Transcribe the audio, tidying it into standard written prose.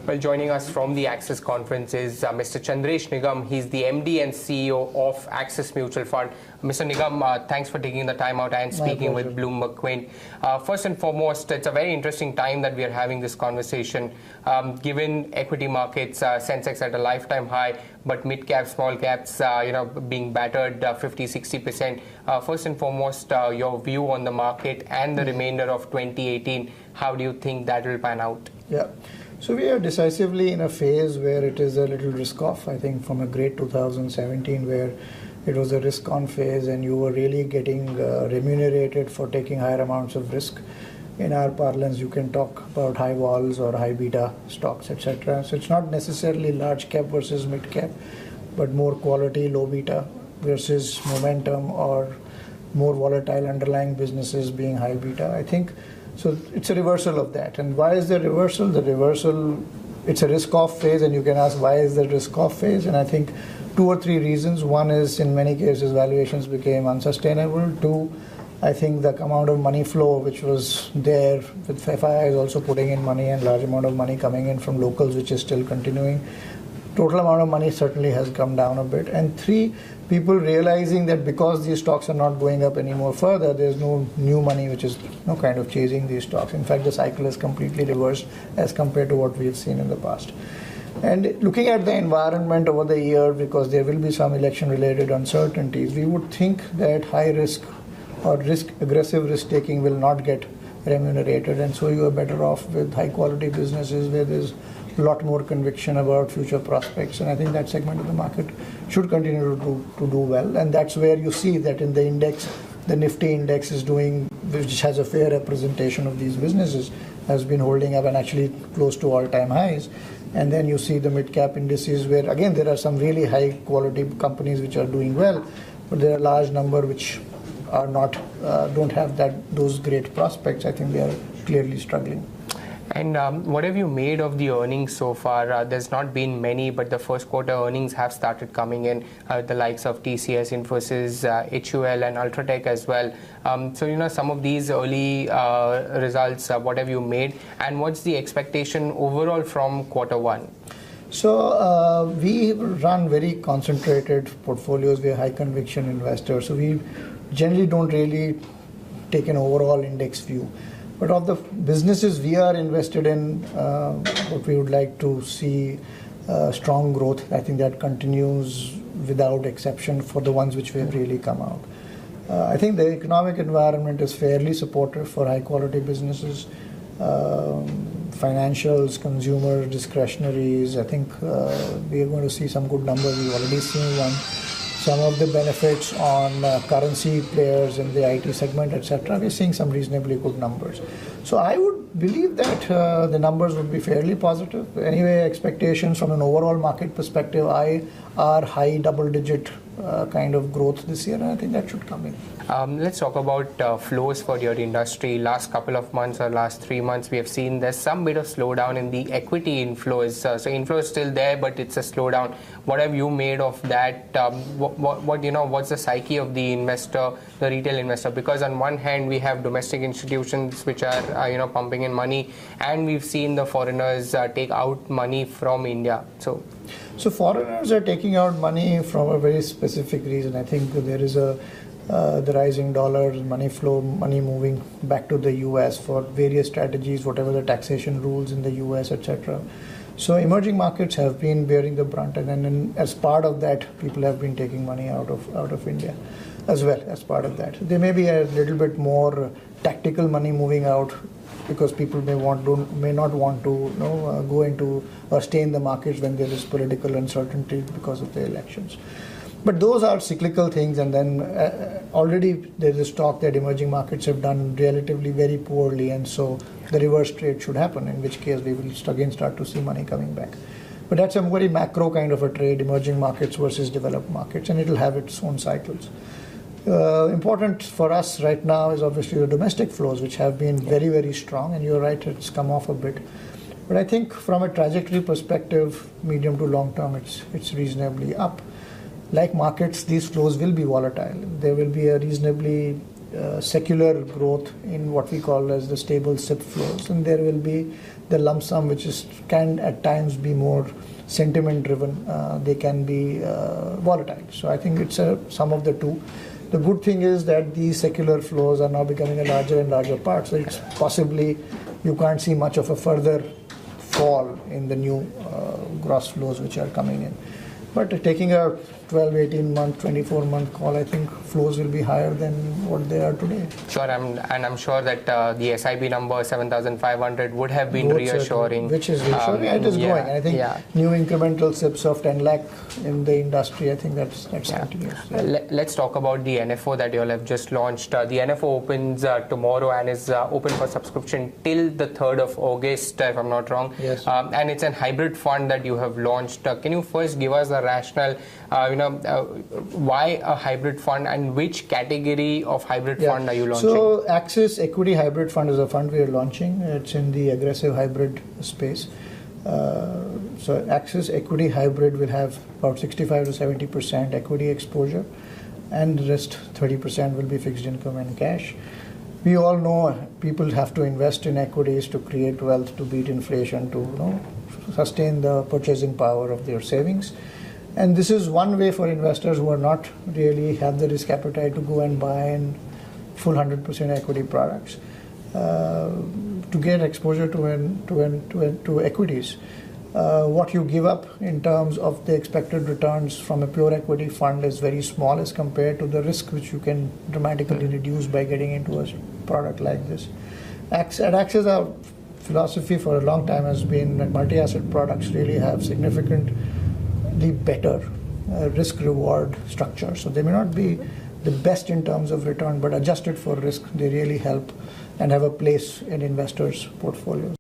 Well, joining us from the Axis conference is Mr. Chandresh Nigam. He's the MD and CEO of Axis Mutual Fund. Mr. Nigam, thanks for taking the time out and speaking with Bloomberg Quint. First and foremost, it's a very interesting time that we are having this conversation. Given equity markets, Sensex at a lifetime high, but mid-cap, small caps, being battered 50-60%. First and foremost, your view on the market and the remainder of 2018. How do you think that will pan out? Yeah. So we are decisively in a phase where it is a little risk-off. I think from a great 2017 where it was a risk-on phase and you were really getting remunerated for taking higher amounts of risk. In our parlance, you can talk about high vols or high beta stocks, etc. So it's not necessarily large cap versus mid cap, but more quality, low beta versus momentum or more volatile underlying businesses being high beta. I think so it's a reversal of that. And why is the reversal? The reversal, it's a risk-off phase, and you can ask why is the risk-off phase? And I think 2 or 3 reasons. One is in many cases valuations became unsustainable. 2, I think the amount of money flow which was there with FIIs also putting in money and large amount of money coming in from locals, which is still continuing. Total amount of money certainly has come down a bit. And 3, people realizing that because these stocks are not going up anymore further, there's no new money which is kind of chasing these stocks. In fact, the cycle is completely reversed as compared to what we've seen in the past. And looking at the environment over the year, because there will be some election-related uncertainties, we would think that high risk or aggressive risk-taking will not get remunerated. And so you are better off with high-quality businesses where there's a lot more conviction about future prospects. And I think that segment of the market should continue to do well. And that's where you see that in the index, the Nifty index is doing, which has a fair representation of these businesses, has been holding up and actually close to all-time highs. And then you see the mid-cap indices where, again, there are some really high-quality companies which are doing well, but there are a large number which are not, don't have those great prospects. I think they are clearly struggling. And what have you made of the earnings so far? There's not been many, but the first quarter earnings have started coming in, the likes of TCS, Infosys, HUL and Ultratech as well. So, some of these early results, what have you made? And what's the expectation overall from quarter one? So we run very concentrated portfolios. We are high conviction investors. So we generally don't really take an overall index view. But of the businesses we are invested in, what we would like to see strong growth. I think that continues without exception for the ones which have really come out. I think the economic environment is fairly supportive for high quality businesses. Financials, consumer discretionaries, I think we are going to see some good numbers. We've already seen one. Some of the benefits on currency players in the IT segment, etc. We're seeing some reasonably good numbers. So I would believe that the numbers would be fairly positive. Anyway, expectations from an overall market perspective are high double-digit kind of growth this year, and I think that should come in. Let's talk about flows for your industry. Last couple of months or last 3 months, we have seen there's some bit of slowdown in the equity inflows. So inflow is still there, but it's a slowdown. What have you made of that? What's the psyche of the investor, the retail investor? Because on one hand, we have domestic institutions which are pumping in money, and we've seen the foreigners take out money from India. So foreigners are taking out money from a very specific reason. I think there is the rising dollar, money flow, money moving back to the US for various strategies, whatever the taxation rules in the US, etc. So emerging markets have been bearing the brunt, and then as part of that, people have been taking money out of India as well as part of that. There may be a little bit more tactical money moving out because people may not want to go into or stay in the markets when there is political uncertainty because of the elections. But those are cyclical things, and then already there is talk that emerging markets have done relatively very poorly, and so the reverse trade should happen, in which case we will again start to see money coming back. But that's a very macro kind of a trade, emerging markets versus developed markets, and it will have its own cycles. Important for us right now is obviously the domestic flows, which have been very, very strong, and you're right, it's come off a bit. But I think from a trajectory perspective, medium to long term, it's reasonably up. Like markets, these flows will be volatile. There will be a reasonably secular growth in what we call as the stable SIP flows, and there will be the lump sum, which can at times be more sentiment driven. They can be volatile. So I think it's a sum of the two. The good thing is that these secular flows are now becoming a larger and larger part. So it's possibly you can't see much of a further fall in the new gross flows which are coming in. But taking a 12, 18 month, 24 month call, I think flows will be higher than what they are today. Sure, and I'm sure that the SIP number 7,500 would have been reassuring. Which is reassuring. It is growing. I think new incremental SIPs of 10 lakh in the industry, I think that's continuous. Yeah. Let's talk about the NFO that you all have just launched. The NFO opens tomorrow and is open for subscription till the 3rd of August, if I'm not wrong. Yes. And it's a hybrid fund that you have launched. Can you first give us the rationale? Why a hybrid fund and which category of hybrid fund are you launching? So Axis Equity Hybrid Fund is a fund we are launching. It's in the aggressive hybrid space. So Axis Equity Hybrid will have about 65 to 70% equity exposure, and the rest 30% will be fixed income and cash. We all know people have to invest in equities to create wealth, to beat inflation, to sustain the purchasing power of their savings. And this is one way for investors who are not really have the risk appetite to go and buy in full 100% equity products to get exposure to equities. What you give up in terms of the expected returns from a pure equity fund is very small as compared to the risk which you can dramatically reduce by getting into a product like this. At Axis, our philosophy for a long time has been that multi-asset products really have significantly better risk-reward structure. So they may not be the best in terms of return, but adjusted for risk, they really help and have a place in investors' portfolios.